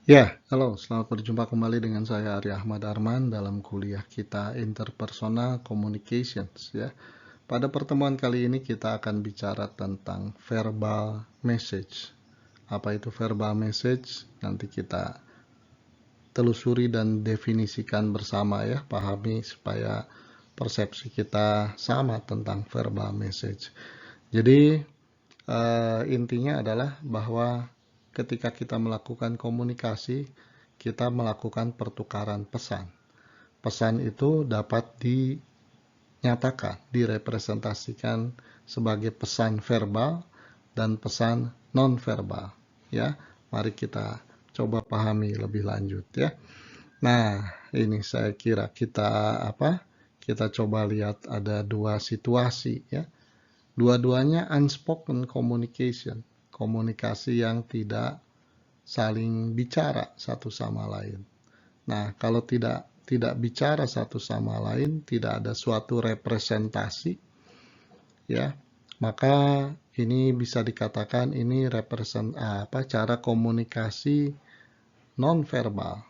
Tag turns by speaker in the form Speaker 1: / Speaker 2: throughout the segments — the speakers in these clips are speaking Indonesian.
Speaker 1: Ya, halo, selamat berjumpa kembali dengan saya Arya Ahmad Arman dalam kuliah kita Interpersonal Communications ya. Pada pertemuan kali ini kita akan bicara tentang verbal message. Apa itu verbal message? Nanti kita telusuri dan definisikan bersama ya, pahami supaya persepsi kita sama tentang verbal message. Jadi intinya adalah bahwa ketika kita melakukan komunikasi, kita melakukan pertukaran pesan. Pesan itu dapat dinyatakan, direpresentasikan sebagai pesan verbal dan pesan non-verbal. Ya, mari kita coba pahami lebih lanjut ya. Nah, ini saya kira kita coba lihat ada dua situasi ya. Dua-duanya unspoken communication, komunikasi yang tidak saling bicara satu sama lain. Nah, kalau tidak bicara satu sama lain, tidak ada suatu representasi, ya, maka ini bisa dikatakan ini cara komunikasi nonverbal,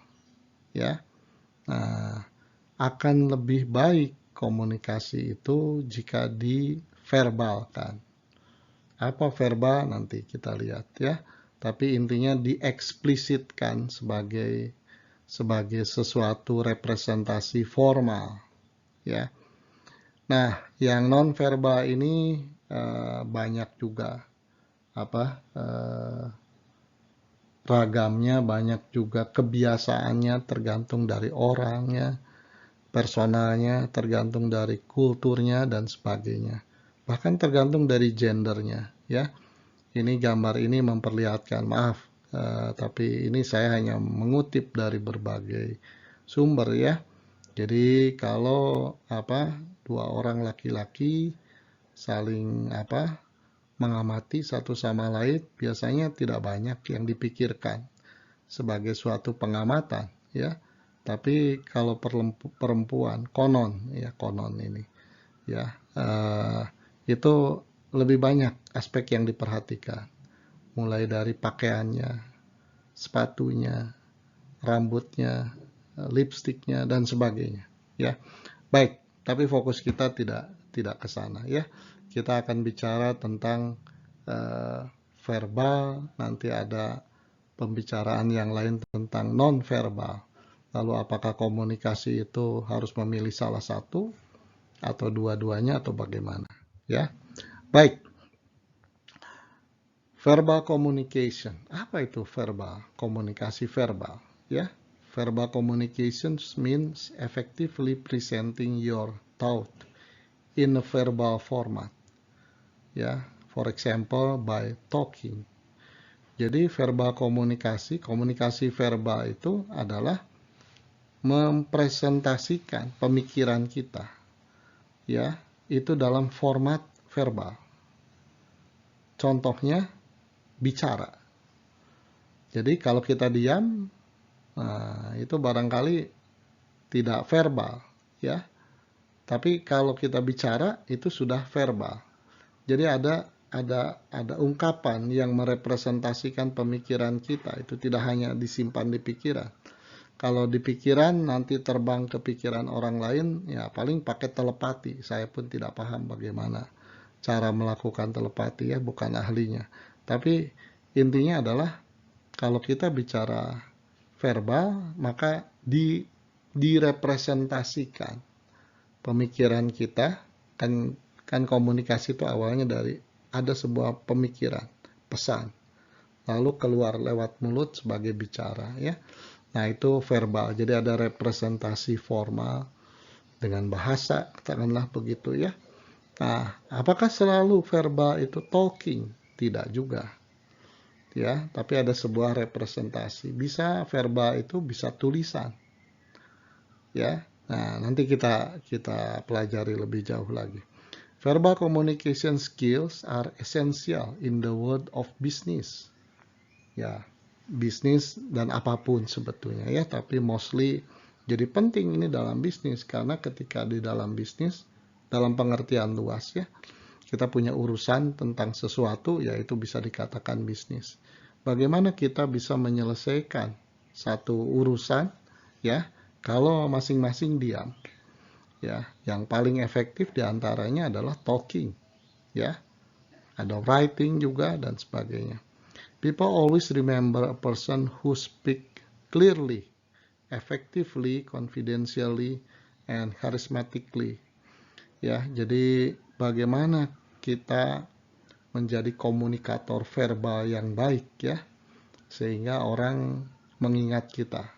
Speaker 1: ya. Nah, akan lebih baik komunikasi itu jika diverbalkan. Apa verbal nanti kita lihat ya. Tapi intinya dieksplisitkan sebagai sesuatu representasi formal ya. Nah, yang non verbal ini banyak juga ragamnya, banyak juga kebiasaannya tergantung dari orangnya, personalnya, tergantung dari kulturnya dan sebagainya. Bahkan tergantung dari gendernya ya. Ini gambar ini memperlihatkan, maaf, tapi ini saya hanya mengutip dari berbagai sumber ya. Jadi kalau dua orang laki-laki saling mengamati satu sama lain, biasanya tidak banyak yang dipikirkan sebagai suatu pengamatan ya. Tapi kalau perempuan konon ini ya, itu lebih banyak aspek yang diperhatikan, mulai dari pakaiannya, sepatunya, rambutnya, lipstiknya dan sebagainya ya. Baik, tapi fokus kita tidak ke sana ya. Kita akan bicara tentang verbal, nanti ada pembicaraan yang lain tentang non verbal. Lalu apakah komunikasi itu harus memilih salah satu atau dua-duanya atau bagaimana ya. Baik, verbal communication. Apa itu verbal? Komunikasi verbal, ya. Verbal communications means effectively presenting your thought in a verbal format, ya. For example, by talking. Jadi verbal komunikasi verbal itu adalah mempresentasikan pemikiran kita, ya, itu dalam format verbal. Contohnya bicara. Jadi kalau kita diam, nah, itu barangkali tidak verbal, ya. Tapi kalau kita bicara itu sudah verbal. Jadi ada ungkapan yang merepresentasikan pemikiran kita. Itu tidak hanya disimpan di pikiran. Kalau di pikiran nanti terbang ke pikiran orang lain, ya paling pakai telepati. Saya pun tidak paham bagaimana cara melakukan telepati ya, bukan ahlinya. Tapi intinya adalah kalau kita bicara verbal, maka direpresentasikan pemikiran kita. Kan komunikasi itu awalnya dari ada sebuah pemikiran, pesan, lalu keluar lewat mulut sebagai bicara ya. Nah, itu verbal. Jadi ada representasi formal dengan bahasa, katakanlah begitu ya. Nah, apakah selalu verbal itu talking? Tidak juga. Ya, tapi ada sebuah representasi. Bisa verbal itu bisa tulisan. Ya. Nah, nanti kita pelajari lebih jauh lagi. Verbal communication skills are essential in the world of business. Ya, bisnis dan apapun sebetulnya ya, tapi mostly jadi penting ini dalam bisnis karena ketika di dalam bisnis dalam pengertian luas ya, kita punya urusan tentang sesuatu, yaitu bisa dikatakan bisnis. Bagaimana kita bisa menyelesaikan satu urusan, ya, kalau masing-masing diam, ya. Yang paling efektif diantaranya adalah talking, ya, ada writing juga dan sebagainya. People always remember a person who speak clearly, effectively, confidentially, and charismatically. Ya, jadi bagaimana kita menjadi komunikator verbal yang baik, ya, sehingga orang mengingat kita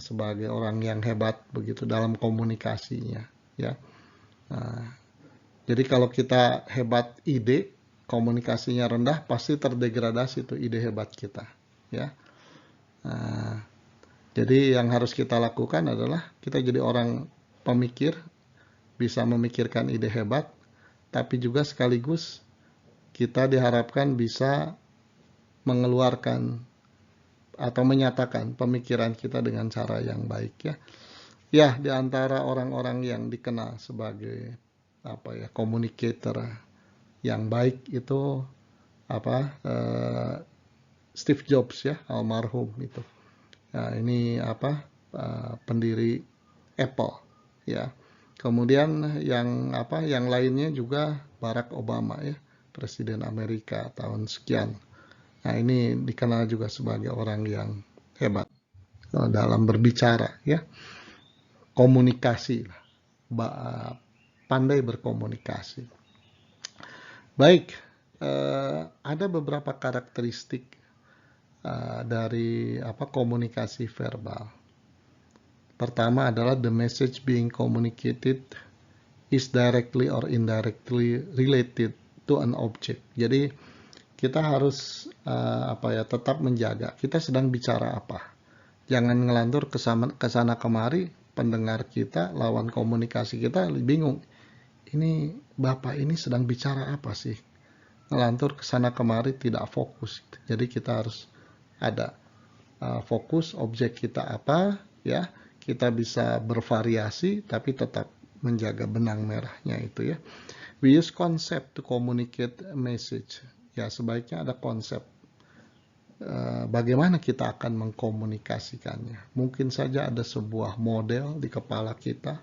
Speaker 1: sebagai orang yang hebat begitu dalam komunikasinya, ya. Nah, jadi kalau kita hebat ide, komunikasinya rendah, pasti terdegradasi itu ide hebat kita, ya. Nah, jadi yang harus kita lakukan adalah kita jadi orang pemikir, bisa memikirkan ide hebat, tapi juga sekaligus kita diharapkan bisa mengeluarkan atau menyatakan pemikiran kita dengan cara yang baik, ya. Ya, di antara orang-orang yang dikenal sebagai communicator yang baik itu Steve Jobs, ya, almarhum itu. Nah, ini pendiri Apple, ya. Kemudian yang lainnya juga Barack Obama, ya, presiden Amerika tahun sekian. Nah, ini dikenal juga sebagai orang yang hebat dalam berbicara, ya, komunikasi, pandai berkomunikasi. Baik, ada beberapa karakteristik dari komunikasi verbal. Pertama adalah the message being communicated is directly or indirectly related to an object. Jadi kita harus tetap menjaga kita sedang bicara apa. Jangan ngelantur ke sana kemari, pendengar kita, lawan komunikasi kita bingung. Ini Bapak ini sedang bicara apa sih? Ngelantur ke sana kemari, tidak fokus. Jadi kita harus ada fokus, objek kita apa, ya. Kita bisa bervariasi tapi tetap menjaga benang merahnya itu, ya. We use concept to communicate a message. Ya, sebaiknya ada konsep bagaimana kita akan mengkomunikasikannya. Mungkin saja ada sebuah model di kepala kita,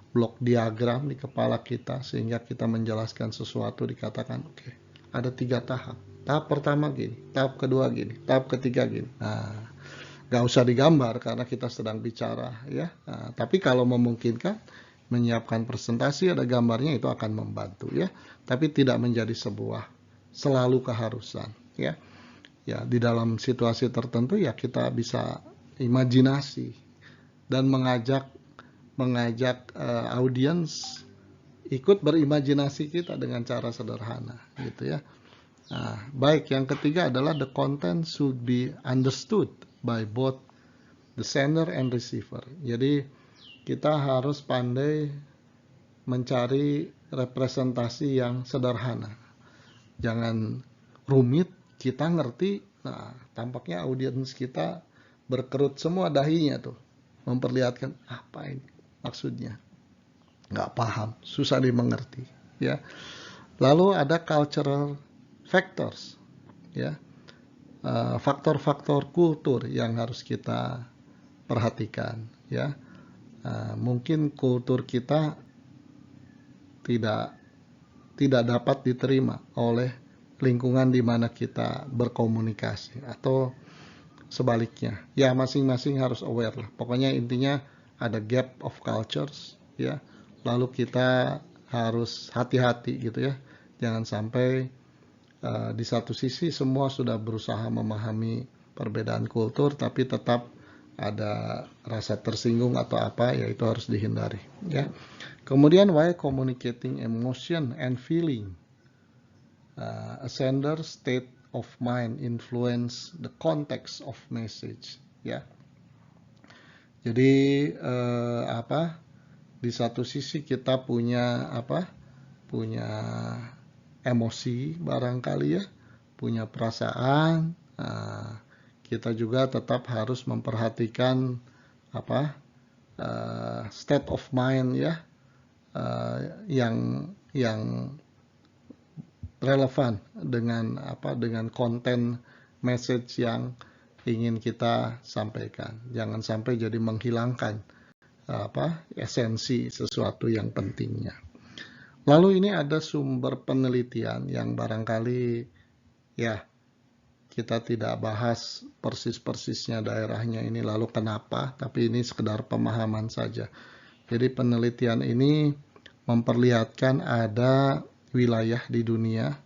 Speaker 1: blok diagram di kepala kita, sehingga kita menjelaskan sesuatu dikatakan, oke, ada 3 tahap. Tahap pertama gini, tahap kedua gini, tahap ketiga gini. Nah, gak usah digambar karena kita sedang bicara, ya. Nah, tapi kalau memungkinkan menyiapkan presentasi ada gambarnya, itu akan membantu, ya. Tapi tidak menjadi sebuah selalu keharusan, ya. Ya, di dalam situasi tertentu ya kita bisa imajinasi dan mengajak audiens ikut berimajinasi kita dengan cara sederhana, gitu, ya. Nah, baik, yang ketiga adalah the content should be understood by both the sender and receiver. Jadi kita harus pandai mencari representasi yang sederhana. Jangan rumit, kita ngerti. Nah, tampaknya audiens kita berkerut semua dahinya tuh, memperlihatkan apa ini maksudnya. Nggak paham, susah dimengerti, ya. Lalu ada cultural factors, ya. Faktor-faktor kultur yang harus kita perhatikan, ya. Mungkin kultur kita tidak dapat diterima oleh lingkungan di mana kita berkomunikasi atau sebaliknya. Ya, masing-masing harus aware lah. Pokoknya intinya ada gap of cultures, ya. Lalu kita harus hati-hati gitu, ya. Jangan sampai di satu sisi semua sudah berusaha memahami perbedaan kultur, tapi tetap ada rasa tersinggung atau apa, ya itu harus dihindari, ya. Kemudian while communicating emotion and feeling, a sender state of mind influence the context of message, ya. Jadi di satu sisi kita punya emosi barangkali, ya, punya perasaan. Kita juga tetap harus memperhatikan state of mind, ya, yang relevan dengan konten message yang ingin kita sampaikan. Jangan sampai jadi menghilangkan esensi sesuatu yang pentingnya. Lalu ini ada sumber penelitian yang barangkali ya kita tidak bahas persis-persisnya daerahnya ini lalu kenapa, tapi ini sekedar pemahaman saja. Jadi penelitian ini memperlihatkan ada wilayah di dunia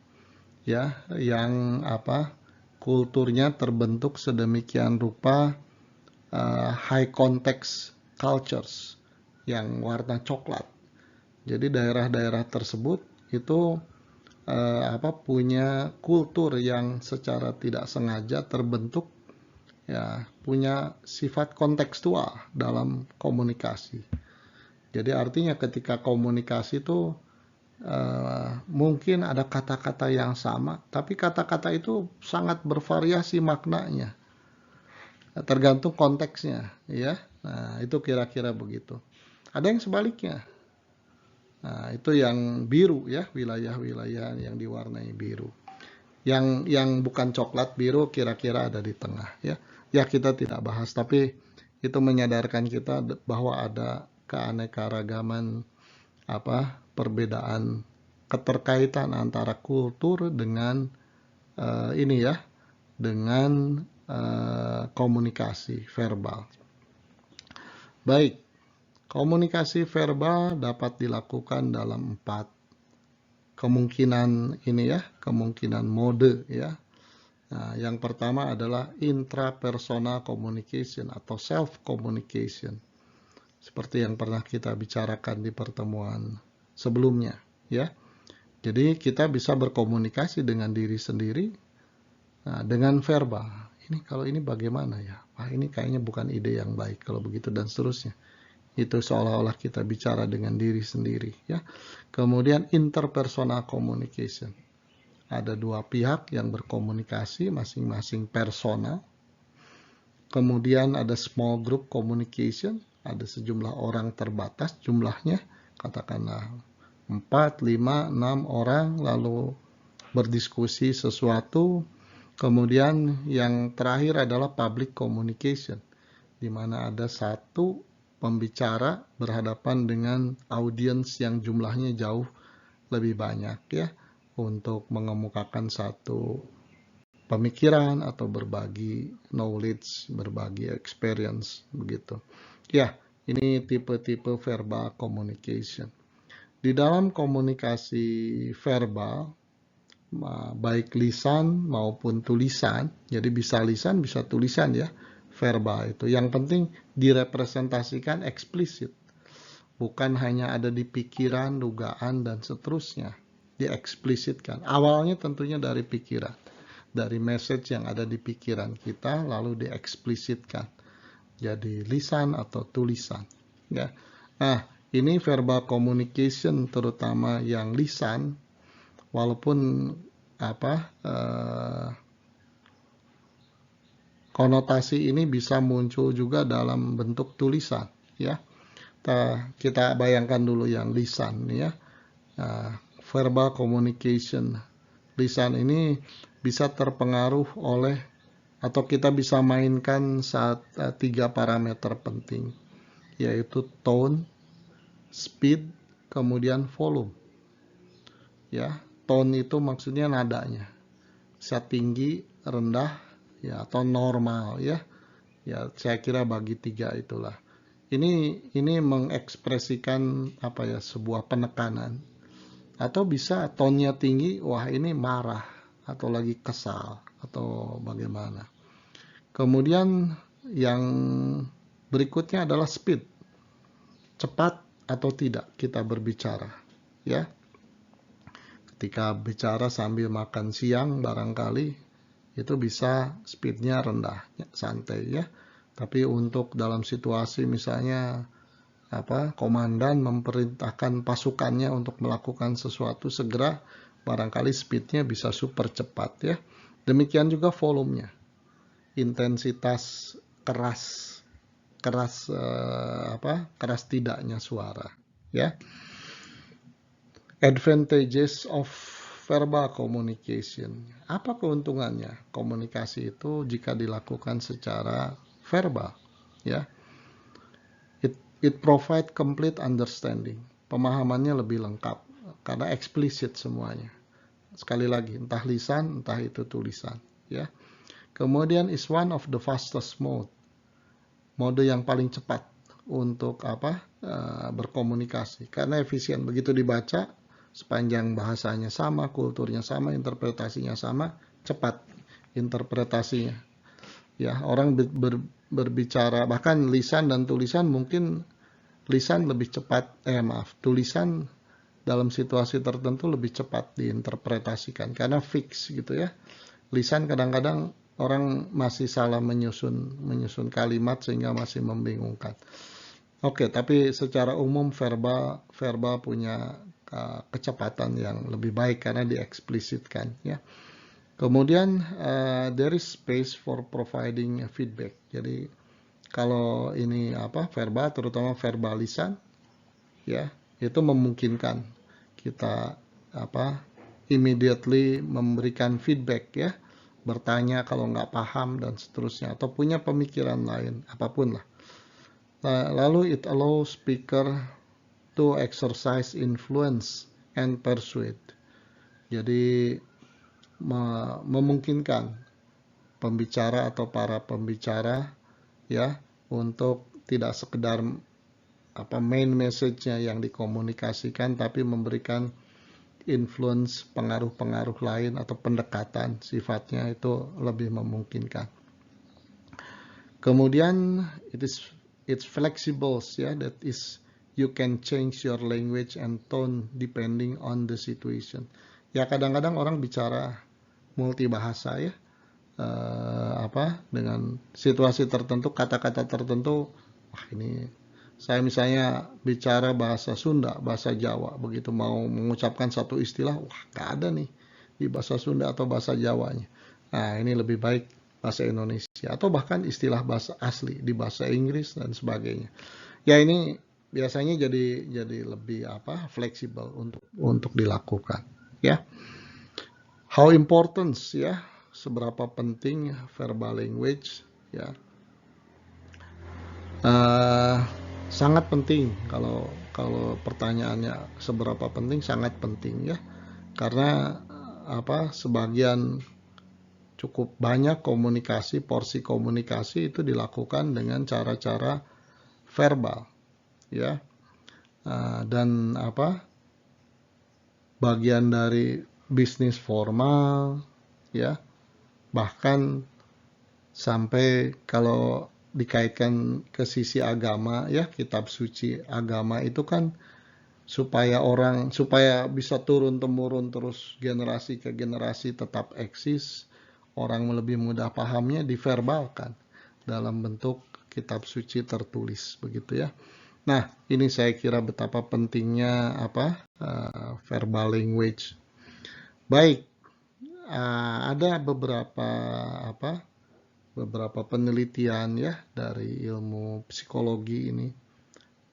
Speaker 1: ya yang kulturnya terbentuk sedemikian rupa high context cultures yang warna coklat. Jadi daerah-daerah tersebut itu punya kultur yang secara tidak sengaja terbentuk ya punya sifat kontekstual dalam komunikasi. Jadi artinya ketika komunikasi itu mungkin ada kata-kata yang sama, tapi kata-kata itu sangat bervariasi maknanya, tergantung konteksnya, ya. Nah, itu kira-kira begitu. Ada yang sebaliknya. Nah, itu yang biru ya, wilayah-wilayah yang diwarnai biru. Yang bukan coklat biru kira-kira ada di tengah ya. Ya kita tidak bahas, tapi itu menyadarkan kita bahwa ada keanekaragaman perbedaan keterkaitan antara kultur dengan dengan komunikasi verbal. Baik, komunikasi verbal dapat dilakukan dalam 4 kemungkinan kemungkinan mode ya. Nah, yang pertama adalah intrapersonal communication atau self communication. Seperti yang pernah kita bicarakan di pertemuan sebelumnya ya. Jadi kita bisa berkomunikasi dengan diri sendiri dengan verbal. Kalau ini bagaimana ya? Wah, ini kayaknya bukan ide yang baik kalau begitu dan seterusnya. Itu seolah-olah kita bicara dengan diri sendiri ya. Kemudian interpersonal communication. Ada 2 pihak yang berkomunikasi masing-masing personal. Kemudian ada small group communication, ada sejumlah orang terbatas jumlahnya, katakanlah 4, 5, 6 orang lalu berdiskusi sesuatu. Kemudian yang terakhir adalah public communication, di mana ada satu pembicara berhadapan dengan audiens yang jumlahnya jauh lebih banyak ya, untuk mengemukakan satu pemikiran atau berbagi knowledge, berbagi experience begitu. Ya, ini tipe-tipe verbal communication. Di dalam komunikasi verbal baik lisan maupun tulisan, jadi bisa lisan bisa tulisan ya, verbal itu. Yang penting direpresentasikan eksplisit. Bukan hanya ada di pikiran, dugaan, dan seterusnya. Dieksplisitkan. Awalnya tentunya dari pikiran. Dari message yang ada di pikiran kita, lalu dieksplisitkan. Jadi lisan atau tulisan. Ya. Nah, ini verbal communication terutama yang lisan, walaupun konotasi ini bisa muncul juga dalam bentuk tulisan ya. Kita bayangkan dulu yang lisan ya. Verbal communication lisan ini bisa terpengaruh oleh atau kita bisa mainkan saat 3 parameter penting, yaitu tone, speed, kemudian volume. Ya, tone itu maksudnya nadanya. Bisa tinggi, rendah, ya atau normal ya. Ya, saya kira bagi 3 itulah. Ini mengekspresikan sebuah penekanan. Atau bisa tonnya tinggi, wah ini marah atau lagi kesal atau bagaimana. Kemudian yang berikutnya adalah speed. Cepat atau tidak kita berbicara ya. Ketika bicara sambil makan siang barangkali itu bisa speednya rendah, santai ya. Tapi untuk dalam situasi misalnya komandan memerintahkan pasukannya untuk melakukan sesuatu segera, barangkali speednya bisa super cepat ya. Demikian juga volumenya, intensitas keras tidaknya suara ya. Advantages of verbal communication. Apa keuntungannya? Komunikasi itu jika dilakukan secara verbal, ya. It provide complete understanding. Pemahamannya lebih lengkap karena eksplisit semuanya. Sekali lagi, entah lisan, entah itu tulisan, ya. Kemudian is one of the fastest mode. Mode yang paling cepat untuk berkomunikasi karena efisien. Begitu dibaca, sepanjang bahasanya sama, kulturnya sama, interpretasinya sama, cepat interpretasinya. Ya, orang berbicara, bahkan lisan dan tulisan mungkin lisan lebih cepat, tulisan dalam situasi tertentu lebih cepat diinterpretasikan karena fix gitu ya. Lisan kadang-kadang orang masih salah menyusun kalimat sehingga masih membingungkan. Oke, tapi secara umum verbal punya kecepatan yang lebih baik karena dieksplisitkan ya. Kemudian there is space for providing feedback. Jadi kalau ini verbal, terutama verbal lisan, ya itu memungkinkan kita immediately memberikan feedback ya, bertanya kalau nggak paham dan seterusnya, atau punya pemikiran lain apapun lah. Lalu it allows speaker to exercise influence and persuade. Jadi memungkinkan pembicara atau para pembicara ya untuk tidak sekedar main message-nya yang dikomunikasikan, tapi memberikan influence, pengaruh-pengaruh lain atau pendekatan sifatnya itu lebih memungkinkan. Kemudian it's flexible ya, that is you can change your language and tone depending on the situation. Ya kadang-kadang orang bicara multibahasa ya, dengan situasi tertentu, kata-kata tertentu. Wah ini saya misalnya bicara bahasa Sunda, bahasa Jawa, begitu mau mengucapkan satu istilah, wah nggak ada nih di bahasa Sunda atau bahasa Jawanya. Nah ini lebih baik bahasa Indonesia atau bahkan istilah bahasa asli di bahasa Inggris dan sebagainya. Ya ini biasanya jadi lebih fleksibel untuk dilakukan ya. How important ya, seberapa penting verbal language ya. Sangat penting. Kalau pertanyaannya seberapa penting, sangat penting ya, karena sebagian cukup banyak komunikasi, porsi komunikasi itu dilakukan dengan cara-cara verbal ya, dan bagian dari bisnis formal ya, bahkan sampai kalau dikaitkan ke sisi agama ya, kitab suci agama itu kan supaya bisa turun temurun terus generasi ke generasi tetap eksis, orang lebih mudah pahamnya, diverbalkan dalam bentuk kitab suci tertulis begitu ya. Nah ini saya kira betapa pentingnya verbal language. Baik, ada beberapa penelitian ya dari ilmu psikologi ini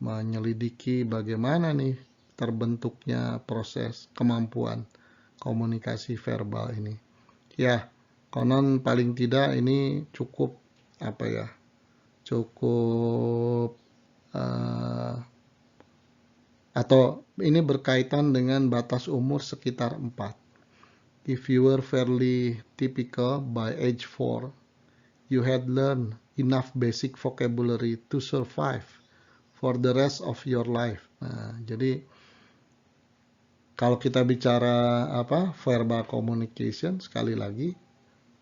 Speaker 1: menyelidiki bagaimana nih terbentuknya proses kemampuan komunikasi verbal ini. Ya, konon paling tidak ini cukup atau ini berkaitan dengan batas umur sekitar 4. If you were fairly typical by age 4, you had learned enough basic vocabulary to survive for the rest of your life. Nah, jadi kalau kita bicara verbal communication, sekali lagi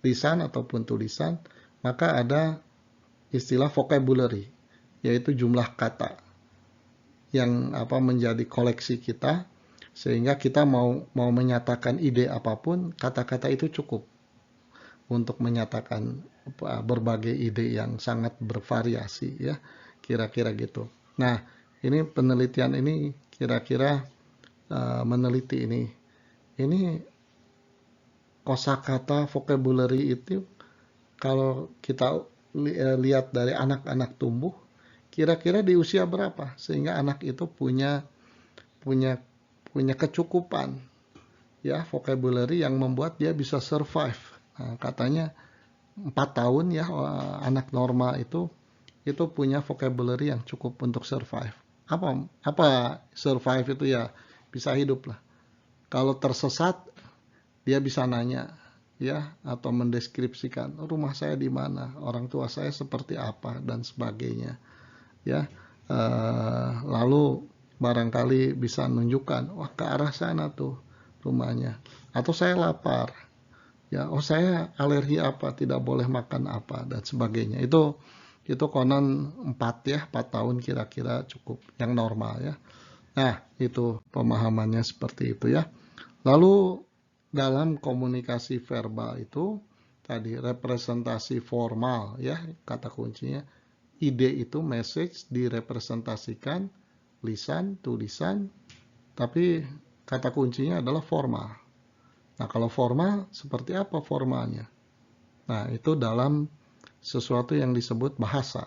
Speaker 1: lisan ataupun tulisan, maka ada istilah vocabulary, yaitu jumlah kata yang menjadi koleksi kita, sehingga kita mau menyatakan ide apapun, kata-kata itu cukup untuk menyatakan berbagai ide yang sangat bervariasi ya, kira-kira gitu. Nah ini penelitian ini kira-kira meneliti ini kosakata vocabulary itu kalau kita lihat dari anak-anak tumbuh, kira-kira di usia berapa sehingga anak itu punya kecukupan ya, vocabulary yang membuat dia bisa survive. Nah, katanya 4 tahun ya, anak normal itu punya vocabulary yang cukup untuk survive. Apa survive itu ya? Bisa hidup lah. Kalau tersesat, dia bisa nanya ya, atau mendeskripsikan rumah saya di mana, orang tua saya seperti apa, dan sebagainya ya. Lalu barangkali bisa menunjukkan, wah, ke arah sana tuh rumahnya, atau saya lapar ya, oh saya alergi apa, tidak boleh makan apa, dan sebagainya. Itu konon 4 ya, 4 tahun kira-kira cukup yang normal ya. Nah, itu pemahamannya seperti itu ya. Lalu dalam komunikasi verbal itu tadi representasi formal ya, kata kuncinya. Ide itu message direpresentasikan lisan, tulisan, tapi kata kuncinya adalah formal. Nah, kalau formal seperti apa formalnya? Nah, itu dalam sesuatu yang disebut bahasa.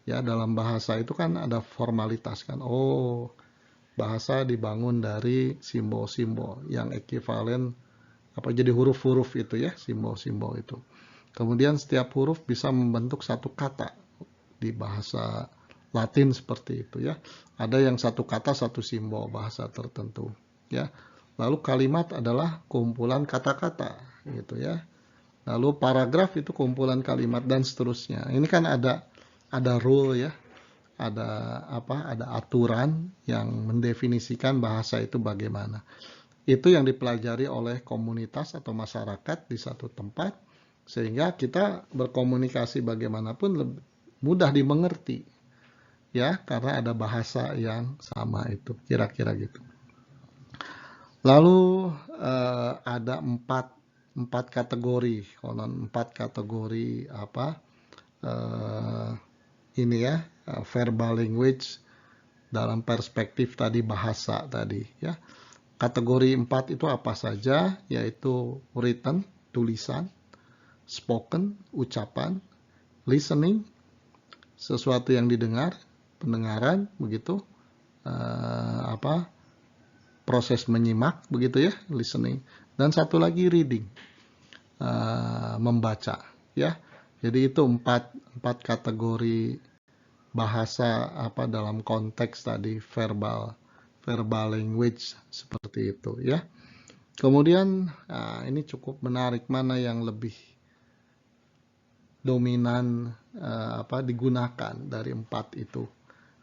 Speaker 1: Ya, dalam bahasa itu kan ada formalitas kan. Oh, bahasa dibangun dari simbol-simbol yang ekivalen jadi huruf-huruf itu ya, simbol-simbol itu. Kemudian setiap huruf bisa membentuk satu kata di bahasa Latin seperti itu ya. Ada yang satu kata satu simbol bahasa tertentu ya. Lalu kalimat adalah kumpulan kata-kata gitu ya. Lalu paragraf itu kumpulan kalimat dan seterusnya. Ini kan ada rule ya. Ada aturan yang mendefinisikan bahasa itu bagaimana. Itu yang dipelajari oleh komunitas atau masyarakat di satu tempat, sehingga kita berkomunikasi bagaimanapun lebih mudah dimengerti ya, karena ada bahasa yang sama, itu kira-kira gitu. Lalu ada empat kategori, konon 4 kategori ini ya, verbal language dalam perspektif tadi bahasa tadi ya. Kategori 4 itu apa saja? Yaitu written, tulisan, spoken, ucapan, listening, sesuatu yang didengar, pendengaran, begitu, proses menyimak, begitu ya, listening, dan satu lagi reading, membaca, ya. Jadi itu empat kategori bahasa dalam konteks tadi verbal language seperti itu ya. Kemudian ini cukup menarik, mana yang lebih dominan digunakan dari 4 itu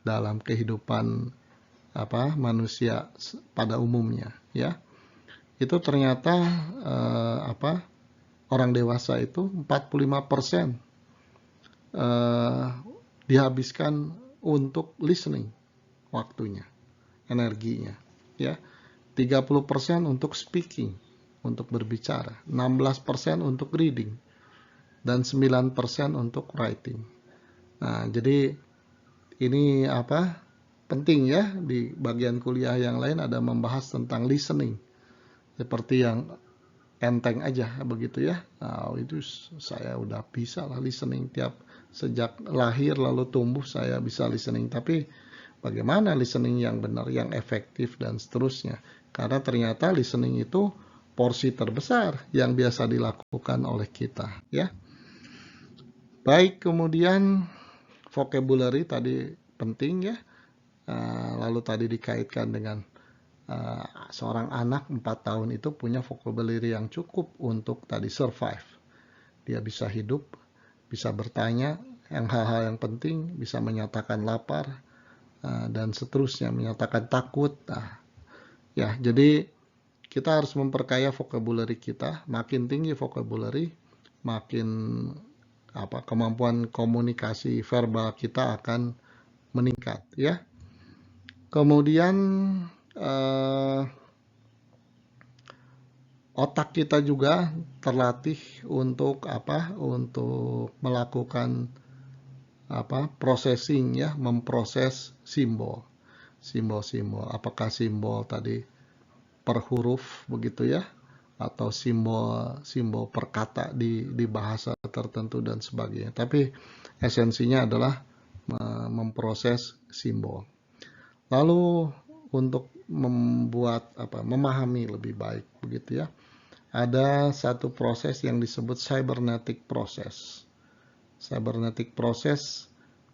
Speaker 1: dalam kehidupan manusia pada umumnya ya. Itu ternyata orang dewasa itu 45% dihabiskan untuk listening waktunya, energinya ya. 30% untuk speaking, untuk berbicara, 16% untuk reading, dan 9% untuk writing. Nah, jadi ini penting ya, di bagian kuliah yang lain ada membahas tentang listening. Seperti yang enteng aja begitu ya. Nah, itu saya udah bisa lah listening, sejak lahir lalu tumbuh saya bisa listening. Tapi bagaimana listening yang benar, yang efektif, dan seterusnya. Karena ternyata listening itu porsi terbesar yang biasa dilakukan oleh kita ya. Baik, kemudian vocabulary tadi penting ya. Lalu tadi dikaitkan dengan seorang anak 4 tahun itu punya vocabulary yang cukup untuk tadi survive. Dia bisa hidup, bisa bertanya, hal-hal yang penting, bisa menyatakan lapar, dan seterusnya, menyatakan takut. Ya, jadi kita harus memperkaya vocabulary kita. Makin tinggi vocabulary, makin kemampuan komunikasi verbal kita akan meningkat ya. Kemudian otak kita juga terlatih untuk untuk melakukan processing ya, memproses simbol. Apakah simbol tadi per huruf begitu ya, atau simbol per kata di bahasa tertentu dan sebagainya. Tapi esensinya adalah memproses simbol. Lalu untuk memahami lebih baik begitu ya. Ada satu proses yang disebut cybernetic process. Cybernetic process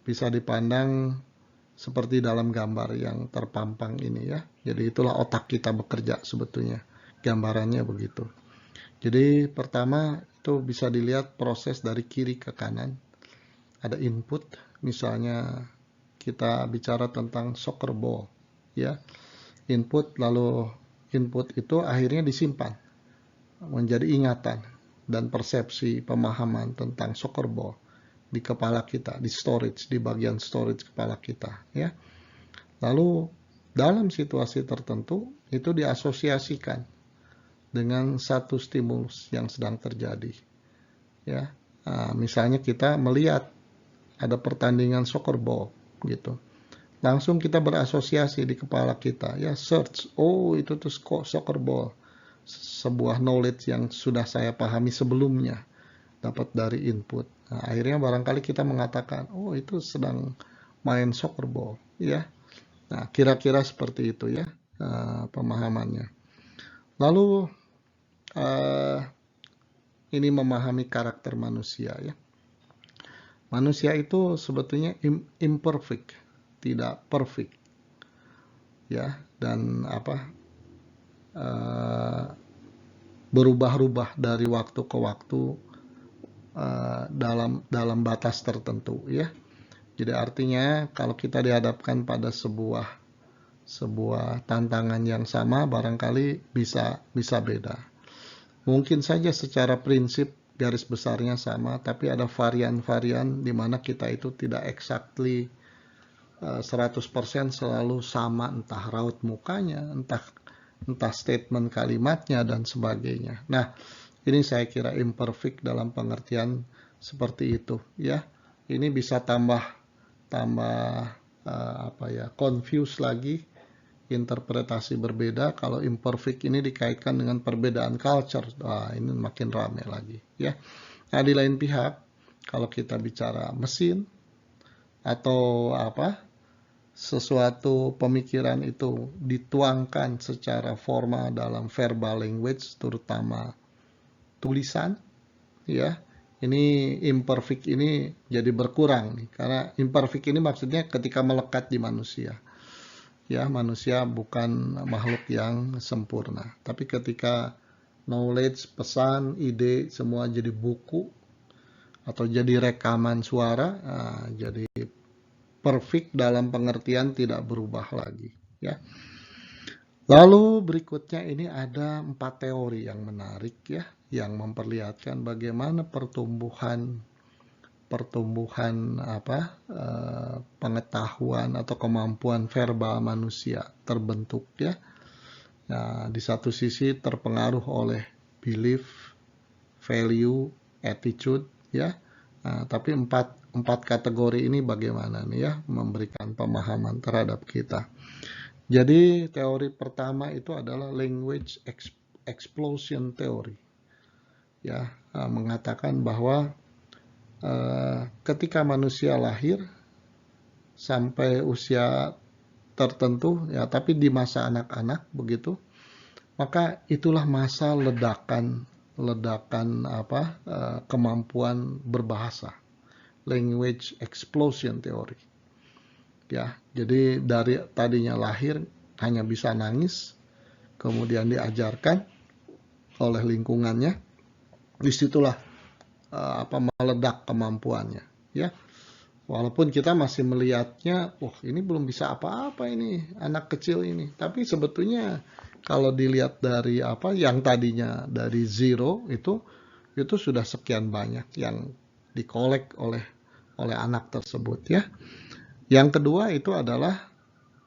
Speaker 1: bisa dipandang seperti dalam gambar yang terpampang ini ya. Jadi itulah otak kita bekerja sebetulnya. Gambarannya begitu. Jadi pertama itu bisa dilihat proses dari kiri ke kanan. Ada input, misalnya kita bicara tentang soccer ball ya. Input, lalu input itu akhirnya disimpan menjadi ingatan dan persepsi pemahaman tentang soccer ball di kepala kita, di storage, di bagian storage kepala kita ya. Lalu dalam situasi tertentu itu diasosiasikan dengan satu stimulus yang sedang terjadi ya. Misalnya kita melihat ada pertandingan soccer ball gitu, langsung kita berasosiasi di kepala kita ya, search, oh itu tuh soccer ball, sebuah knowledge yang sudah saya pahami sebelumnya dapat dari input. Akhirnya barangkali kita mengatakan, oh itu sedang main soccer ball ya. Nah, kira-kira seperti itu ya pemahamannya. Lalu ini memahami karakter manusia ya. Manusia itu sebetulnya imperfect, tidak perfect ya, dan berubah-ubah dari waktu ke waktu dalam batas tertentu ya. Jadi artinya kalau kita dihadapkan pada sebuah tantangan yang sama, barangkali bisa beda. Mungkin saja secara prinsip garis besarnya sama, tapi ada varian-varian di mana kita itu tidak exactly 100% selalu sama, entah raut mukanya, entah statement kalimatnya dan sebagainya. Nah, ini saya kira imperfect dalam pengertian seperti itu ya. Ini bisa tambah confuse lagi, interpretasi berbeda kalau imperfect ini dikaitkan dengan perbedaan culture. Ini makin rame lagi ya. Nah, di lain pihak kalau kita bicara mesin atau sesuatu pemikiran itu dituangkan secara formal dalam verbal language, terutama tulisan ya, ini imperfect ini jadi berkurang nih, karena imperfect ini maksudnya ketika melekat di manusia ya. Manusia bukan makhluk yang sempurna, tapi ketika knowledge, pesan, ide semua jadi buku atau jadi rekaman suara, jadi perfect dalam pengertian tidak berubah lagi ya. Lalu berikutnya ini ada 4 teori yang menarik ya, yang memperlihatkan bagaimana pertumbuhan pengetahuan atau kemampuan verbal manusia terbentuk ya. Nah, di satu sisi terpengaruh oleh belief, value, attitude ya. Nah, tapi empat kategori ini bagaimana nih ya memberikan pemahaman terhadap kita. Jadi teori pertama itu adalah language explosion theory ya, mengatakan bahwa ketika manusia lahir sampai usia tertentu ya, tapi di masa anak-anak begitu, maka itulah masa ledakan kemampuan berbahasa, language explosion theory ya. Jadi dari tadinya lahir hanya bisa nangis, kemudian diajarkan oleh lingkungannya, disitulah meledak kemampuannya ya. Walaupun kita masih melihatnya, ini belum bisa apa-apa ini anak kecil ini, tapi sebetulnya kalau dilihat dari yang tadinya dari zero itu sudah sekian banyak yang dikolek oleh anak tersebut ya. Yang kedua itu adalah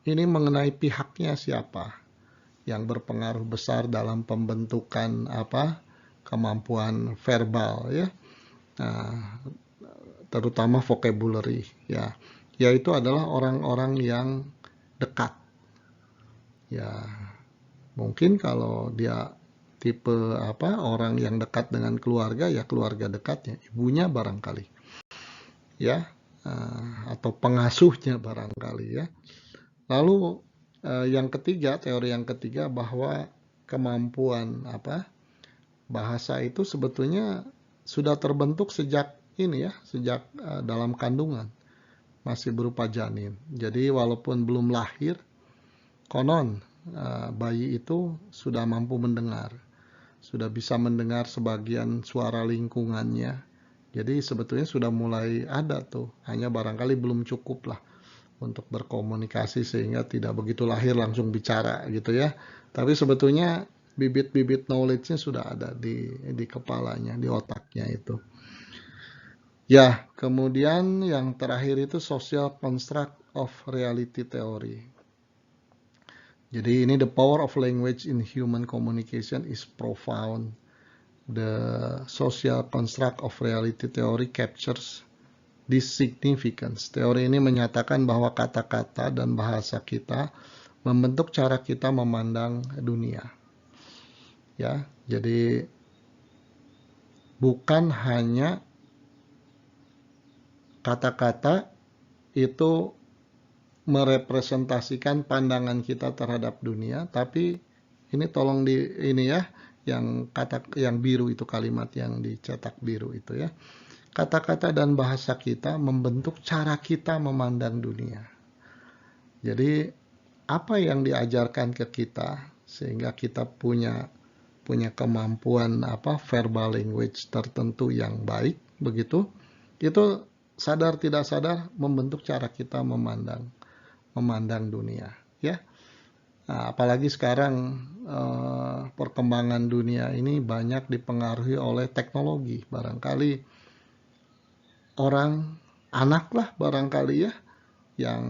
Speaker 1: ini mengenai pihaknya siapa yang berpengaruh besar dalam pembentukan kemampuan verbal ya. Nah, terutama vocabulary ya, yaitu adalah orang-orang yang dekat ya. Mungkin kalau dia tipe orang yang dekat dengan keluarga ya, keluarga dekatnya, ibunya barangkali ya, atau pengasuhnya barangkali ya. Lalu Yang ketiga, teori yang ketiga bahwa kemampuan bahasa itu sebetulnya sudah terbentuk sejak ini ya, sejak dalam kandungan, masih berupa janin. Jadi walaupun belum lahir, konon bayi itu sudah mampu mendengar, sudah bisa mendengar sebagian suara lingkungannya. Jadi sebetulnya sudah mulai ada tuh, hanya barangkali belum cukup lah untuk berkomunikasi sehingga tidak begitu lahir langsung bicara gitu ya. Tapi sebetulnya bibit-bibit knowledge-nya sudah ada di kepalanya, di otaknya itu. Ya, kemudian yang terakhir itu social construct of reality theory. Jadi ini the power of language in human communication is profound. The social construct of reality theory captures this significance. Teori ini menyatakan bahwa kata-kata dan bahasa kita membentuk cara kita memandang dunia. Ya, jadi bukan hanya kata-kata itu merepresentasikan pandangan kita terhadap dunia, tapi ini tolong ini ya, yang biru itu, kalimat yang dicetak biru itu ya. Kata-kata dan bahasa kita membentuk cara kita memandang dunia. Jadi apa yang diajarkan ke kita sehingga kita punya kemampuan verbal language tertentu yang baik begitu, itu sadar tidak sadar membentuk cara kita memandang dunia ya. Nah, apalagi sekarang perkembangan dunia ini banyak dipengaruhi oleh teknologi. Barangkali anak lah barangkali ya yang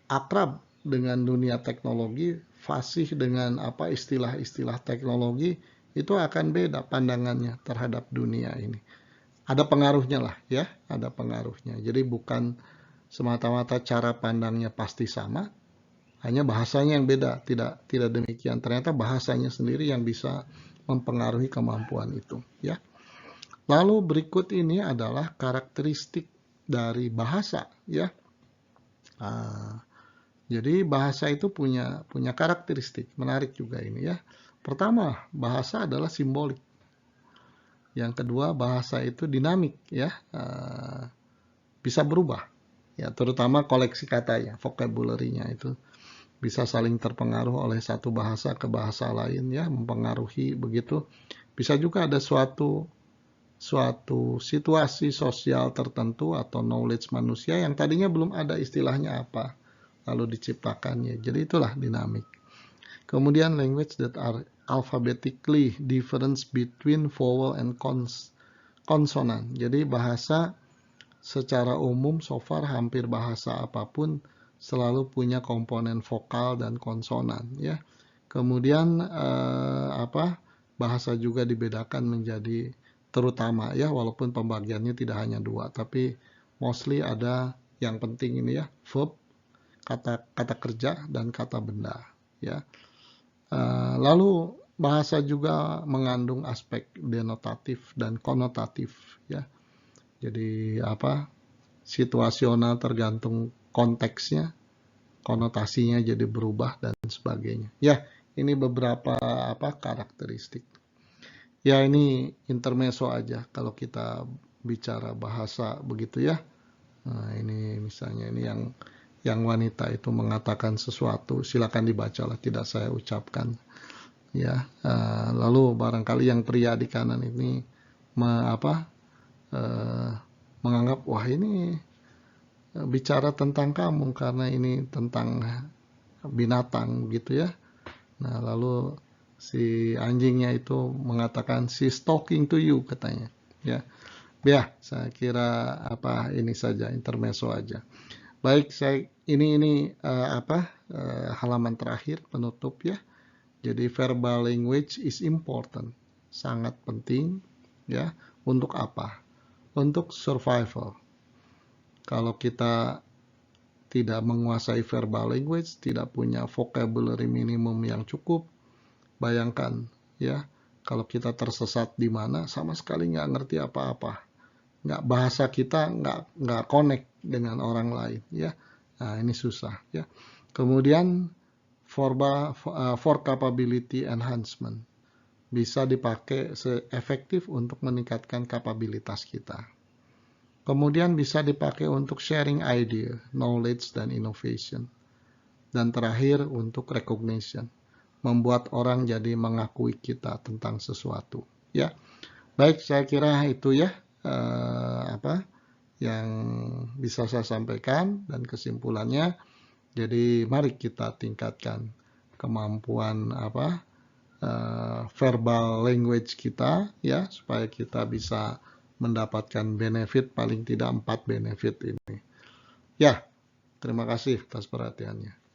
Speaker 1: akrab dengan dunia teknologi, fasih dengan istilah-istilah teknologi, itu akan beda pandangannya terhadap dunia ini. Ada pengaruhnya lah ya, ada pengaruhnya. Jadi bukan semata-mata cara pandangnya pasti sama, hanya bahasanya yang beda. Tidak demikian. Ternyata bahasanya sendiri yang bisa mempengaruhi kemampuan itu ya. Lalu berikut ini adalah karakteristik dari bahasa ya. Jadi bahasa itu punya karakteristik menarik juga ini ya. Pertama, bahasa adalah simbolik. Yang kedua, bahasa itu dinamik ya, bisa berubah ya, terutama koleksi katanya, vocabulary-nya itu bisa saling terpengaruh oleh satu bahasa ke bahasa lain ya, mempengaruhi begitu. Bisa juga ada suatu situasi sosial tertentu atau knowledge manusia yang tadinya belum ada istilahnya apa, lalu diciptakannya. Jadi itulah dinamik. Kemudian language that are alphabetically difference between vowel and consonant. Jadi bahasa secara umum so far hampir bahasa apapun selalu punya komponen vokal dan konsonan ya. Kemudian bahasa juga dibedakan menjadi terutama ya, walaupun pembagiannya tidak hanya dua, tapi mostly ada yang penting ini ya, verb, kata kerja dan kata benda ya. Lalu bahasa juga mengandung aspek denotatif dan konotatif ya. Jadi situasional tergantung konteksnya, konotasinya jadi berubah dan sebagainya. Ya, ini beberapa karakteristik. Ya, ini intermezzo aja kalau kita bicara bahasa begitu ya. Nah, ini misalnya ini yang wanita itu mengatakan sesuatu, silakan dibacalah, tidak saya ucapkan ya. Lalu barangkali yang pria di kanan ini menganggap wah ini bicara tentang kamu karena ini tentang binatang gitu ya. Nah, lalu si anjingnya itu mengatakan she's talking to you katanya ya. Ya, saya kira ini saja intermezzo aja. Baik, ini halaman terakhir penutup ya. Jadi verbal language is important, sangat penting ya. Untuk apa? Untuk survival. Kalau kita tidak menguasai verbal language, tidak punya vocabulary minimum yang cukup, bayangkan ya, kalau kita tersesat di mana sama sekali nggak ngerti apa-apa, bahasa kita nggak connect dengan orang lain ya. Nah, ini susah ya. Kemudian for capability enhancement bisa dipakai efektif untuk meningkatkan kapabilitas kita. Kemudian bisa dipakai untuk sharing idea, knowledge, dan innovation. Dan terakhir untuk recognition, membuat orang jadi mengakui kita tentang sesuatu. Ya, baik, saya kira itu ya yang bisa saya sampaikan, dan kesimpulannya, jadi mari kita tingkatkan kemampuan verbal language kita ya, supaya kita bisa mendapatkan benefit, paling tidak 4 benefit ini. Ya, terima kasih atas perhatiannya.